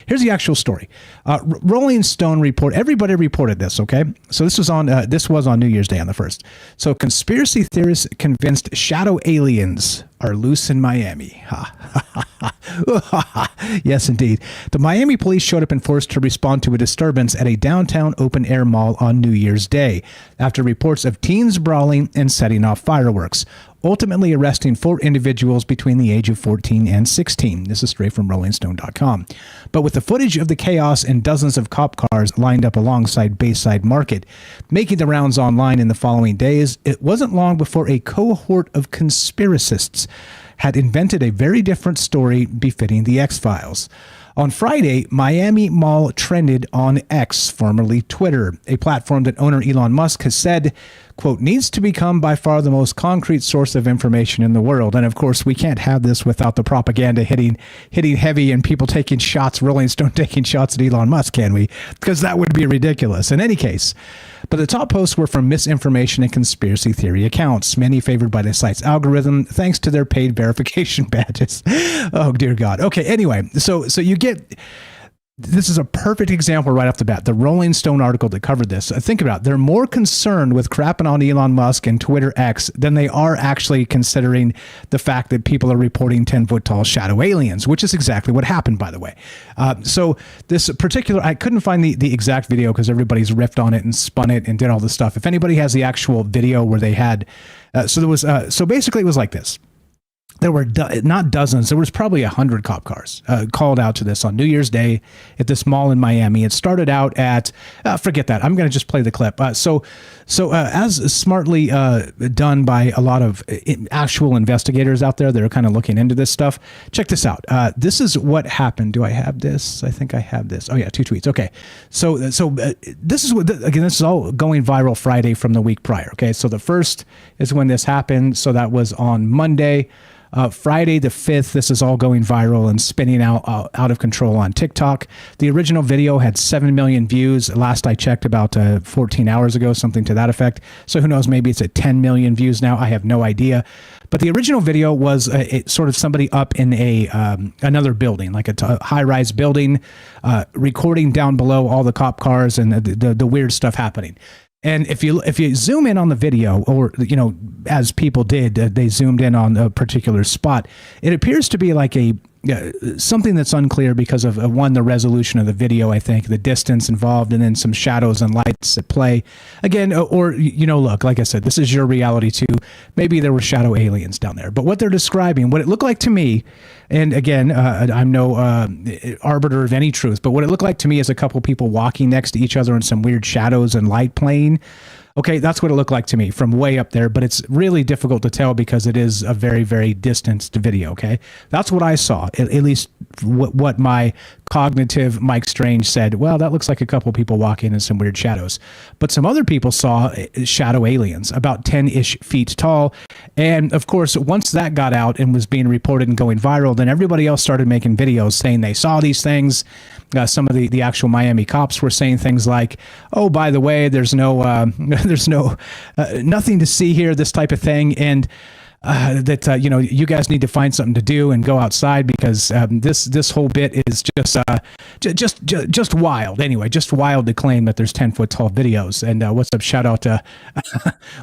Here's the actual story. Rolling Stone report. Everybody reported this. Okay, so this was on New Year's Day on the 1st. So conspiracy theorists convinced shadow aliens are loose in Miami. Yes, indeed. The Miami police showed up in force to respond to a disturbance at a downtown open-air mall on New Year's Day after reports of teens brawling and setting off fireworks, ultimately arresting 4 individuals between the age of 14 and 16. This is straight from RollingStone.com. But with the footage of the chaos and dozens of cop cars lined up alongside Bayside Market, making the rounds online in the following days, it wasn't long before a cohort of conspiracists had invented a very different story befitting the X-Files. On Friday, Miami Mall trended on X, formerly Twitter, a platform that owner Elon Musk has said, quote, needs to become by far the most concrete source of information in the world. And of course, we can't have this without the propaganda hitting heavy and people taking shots, Rolling Stone taking shots at Elon Musk, can we? Because that would be ridiculous. In any case, but the top posts were from misinformation and conspiracy theory accounts, many favored by the site's algorithm, thanks to their paid verification badges. Oh, dear God. Okay, anyway, so you get... This is a perfect example right off the bat. The Rolling Stone article that covered this. Think about it. They're more concerned with crapping on Elon Musk and Twitter X than they are actually considering the fact that people are reporting 10-foot tall shadow aliens, which is exactly what happened, by the way. So this particular, I couldn't find the exact video because everybody's riffed on it and spun it and did all this stuff. If anybody has the actual video where they had, so basically it was like this. There were not dozens. There was probably 100 cop cars called out to this on New Year's Day at this mall in Miami. It started out at, forget that. I'm going to just play the clip. So as smartly done by a lot of actual investigators out there that are kind of looking into this stuff, check this out. This is what happened. Do I have this? I think I have this. Oh yeah, 2 tweets. Okay. So this is what, again, this is all going viral Friday from the week prior. Okay. So the first is when this happened. So that was on Monday. Friday the 5th, this is all going viral and spinning out of control on TikTok. The original video had 7 million views. Last I checked about 14 hours ago, something to that effect. So who knows, maybe it's at 10 million views now. I have no idea. But the original video was sort of somebody up in another building, like a high-rise building, recording down below all the cop cars and the weird stuff happening. And if you zoom in on the video, or, as people did, they zoomed in on a particular spot, it appears to be like something that's unclear because of one, the resolution of the video, I think, the distance involved, and then some shadows and lights at play. Again, or, look, like I said, this is your reality too. Maybe there were shadow aliens down there. But what they're describing, what it looked like to me, and again, I'm no arbiter of any truth, but what it looked like to me is a couple people walking next to each other and some weird shadows and light playing. Okay, that's what it looked like to me from way up there, but it's really difficult to tell because it is a very, very distanced video, okay? That's what I saw, at least what my cognitive Mike Strange said. Well, that looks like a couple people walking in some weird shadows. But some other people saw shadow aliens, about 10-ish feet tall. And, of course, once that got out and was being reported and going viral, then everybody else started making videos saying they saw these things. Some of the actual Miami cops were saying things like, oh, by the way, there's nothing to see here, this type of thing. And you guys need to find something to do and go outside because this whole bit is just wild. Anyway, just wild to claim that there's 10-foot tall videos. And what's up? Shout out to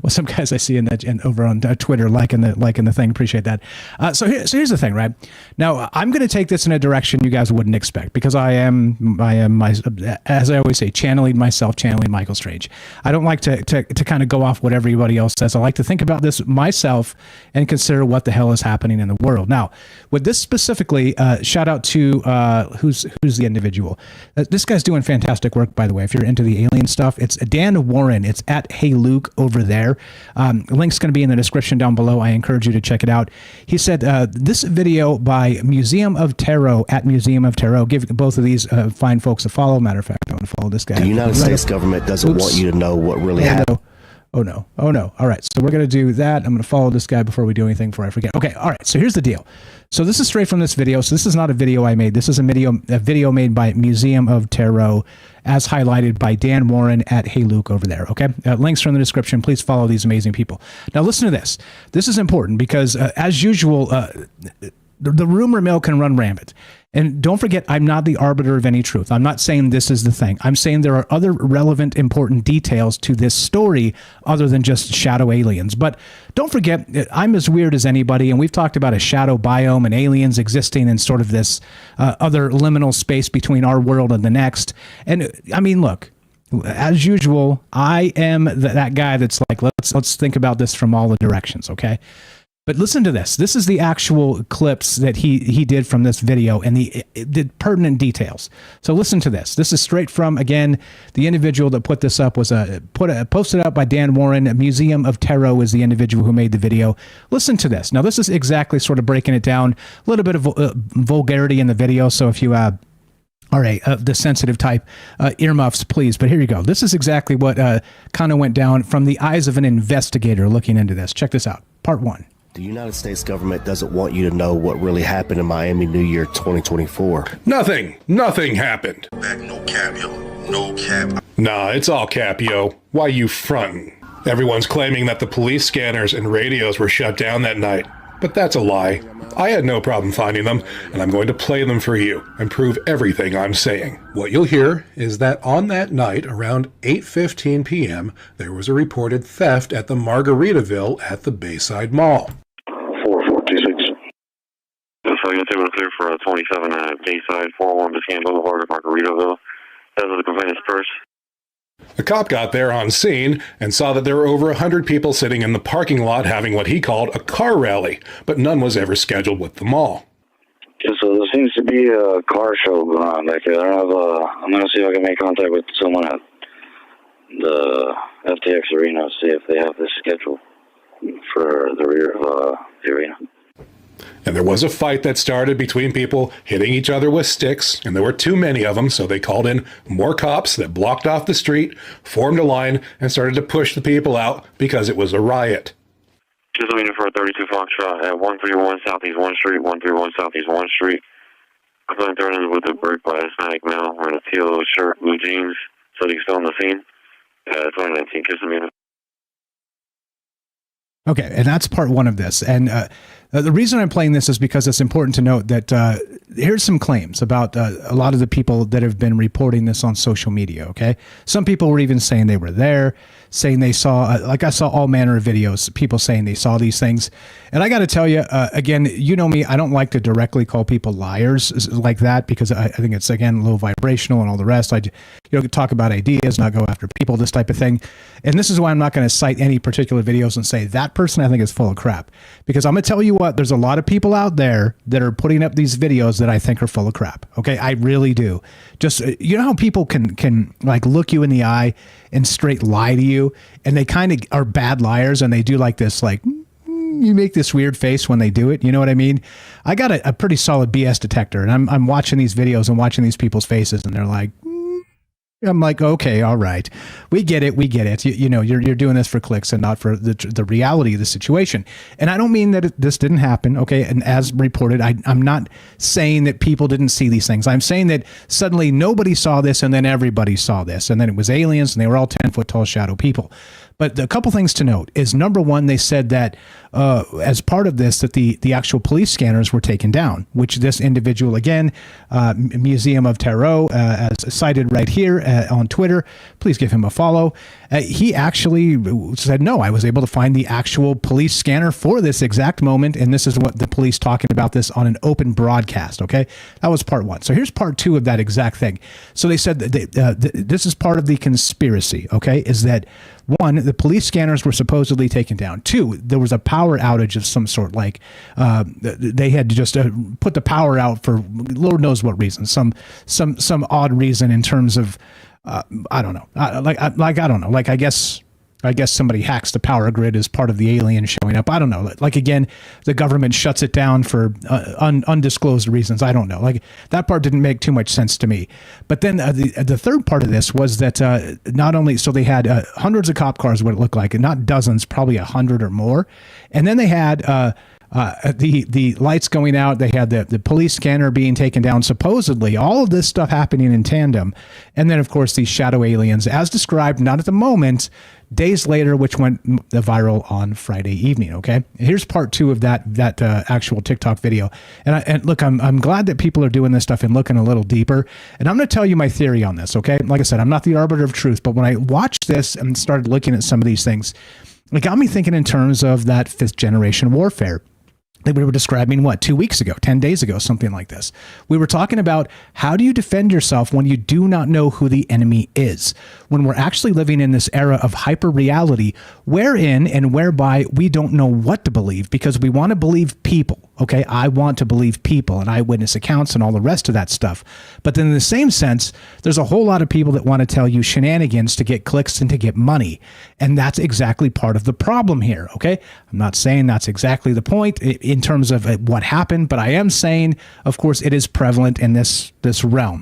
what's up, guys? I see over on Twitter liking the thing. Appreciate that. So here's the thing, right? Now I'm going to take this in a direction you guys wouldn't expect because I am as I always say, channeling Michael Strange. I don't like to kind of go off what everybody else says. I like to think about this myself and consider what the hell is happening in the world. Now, with this specifically, shout out to who's the individual. This guy's doing fantastic work, by the way. If you're into the alien stuff, it's Dan Warren. It's at Hey Luke over there. Link's going to be in the description down below. I encourage you to check it out. He said this video by Museum of Tarot at Museum of Tarot. Give both of these fine folks a follow. Matter of fact, I want to follow this guy. The United States government doesn't want you to know what really happened. Oh no. All right. So we're going to do that. I'm going to follow this guy before we do anything before I forget. Okay. All right. So here's the deal. So this is straight from this video. So this is not a video I made. This is a video made by Museum of Tarot as highlighted by Dan Warren at Hey Luke over there. Okay. Links are in the description. Please follow these amazing people. Now listen to this. This is important because as usual, the rumor mill can run rampant. And don't forget, I'm not the arbiter of any truth. I'm not saying this is the thing. I'm saying there are other relevant, important details to this story other than just shadow aliens. But don't forget, I'm as weird as anybody, and we've talked about a shadow biome and aliens existing in sort of this other liminal space between our world and the next. And I mean, look, as usual, I am that guy that's like, let's think about this from all the directions, okay? But listen to this. This is the actual clips that he did from this video and the pertinent details. So listen to this. This is straight from, again, the individual that put this up was posted up by Dan Warren. Museum of Tarot is the individual who made the video. Listen to this. Now, this is exactly sort of breaking it down. A little bit of vulgarity in the video. So if you all right, the sensitive type, earmuffs, please. But here you go. This is exactly what kind of went down from the eyes of an investigator looking into this. Check this out. Part 1. The United States government doesn't want you to know what really happened in Miami New Year 2024. Nothing happened. No cap, yo. No cap. Nah, it's all cap, yo. Why you frontin'? Everyone's claiming that the police scanners and radios were shut down that night. But that's a lie. I had no problem finding them, and I'm going to play them for you and prove everything I'm saying. What you'll hear is that on that night, around 8:15 p.m., there was a reported theft at the Margaritaville at the Bayside Mall. 4426. So you're able to clear for 27 Bayside, 401 Biscayne Boulevard, Margaritaville. That was the complainant's purse. A cop got there on scene and saw that there were over 100 people sitting in the parking lot having what he called a car rally, but none was ever scheduled with the mall. So there seems to be a car show going on back here. I'm going to see if I can make contact with someone at the FTX Arena, see if they have this scheduled for the rear of the arena. And there was a fight that started between people hitting each other with sticks, and there were too many of them, so they called in more cops that blocked off the street, formed a line, and started to push the people out because it was a riot. Just waiting for a 32 Foxtrot at 131 Southeast 1 Street, 131 Southeast 1 Street. Complaint threatened with a break by a Hispanic male wearing a teal shirt, blue jeans, so he's still on the scene. 2019 Kissimmee. Okay, and that's part 1 of this. And the reason I'm playing this is because it's important to note that here's some claims about a lot of the people that have been reporting this on social media, okay? Some people were even saying they were there, saying they saw, like I saw all manner of videos, people saying they saw these things. And I got to tell you, again, you know me, I don't like to directly call people liars like that because I think it's, again, low vibrational and all the rest. I talk about ideas, not go after people, this type of thing. And this is why I'm not going to cite any particular videos and say that person I think is full of crap. Because I'm going to tell you what, there's a lot of people out there that are putting up these videos that I think are full of crap. Okay, I really do. Just, you know how people can like look you in the eye and straight lie to you, and they kind of are bad liars, and they do like this, like, you make this weird face when they do it. You know what I mean? I got a pretty solid BS detector, and I'm watching these videos and watching these people's faces, and they're like, I'm like, okay, all right. We get it. You're doing this for clicks and not for the reality of the situation. And I don't mean that this didn't happen, okay? And as reported, I'm not saying that people didn't see these things. I'm saying that suddenly nobody saw this and then everybody saw this. And then it was aliens and they were all 10-foot tall shadow people. But a couple things to note is, number one, they said that as part of this, that the actual police scanners were taken down, which this individual, again, Museum of Tarot, as cited right here on Twitter, please give him a follow. He actually said, no, I was able to find the actual police scanner for this exact moment. And this is what the police talking about this on an open broadcast. Okay. That was part 1. So here's part 2 of that exact thing. So they said that this is part of the conspiracy. Okay. Is that, 1, the police scanners were supposedly taken down. 2, there was a power outage of some sort. Like they had to just put the power out for Lord knows what reason. Some odd reason in terms of I don't know. I don't know. Like I guess somebody hacks the power grid as part of the alien showing up. I don't know. Like, again, the government shuts it down for undisclosed reasons. I don't know. Like, that part didn't make too much sense to me. But then the third part of this was that not only, so they had hundreds of cop cars, what it looked like, and not dozens, probably 100 or more. And then they had the lights going out. They had the police scanner being taken down, supposedly all of this stuff happening in tandem. And then, of course, these shadow aliens, as described, not at the moment, days later, which went viral on Friday evening. Okay, here's part 2 of that actual TikTok video. And look, I'm glad that people are doing this stuff and looking a little deeper. And I'm going to tell you my theory on this. Okay, like I said, I'm not the arbiter of truth, but when I watched this and started looking at some of these things, it got me thinking in terms of that 5th generation warfare that we were describing, 2 weeks ago, 10 days ago, something like this. We were talking about how do you defend yourself when you do not know who the enemy is, when we're actually living in this era of hyper reality, wherein and whereby we don't know what to believe because we want to believe people. Okay, I want to believe people and eyewitness accounts and all the rest of that stuff. But then in the same sense, there's a whole lot of people that want to tell you shenanigans to get clicks and to get money. And that's exactly part of the problem here. Okay, I'm not saying that's exactly the point in terms of what happened, but I am saying, of course, it is prevalent in this realm.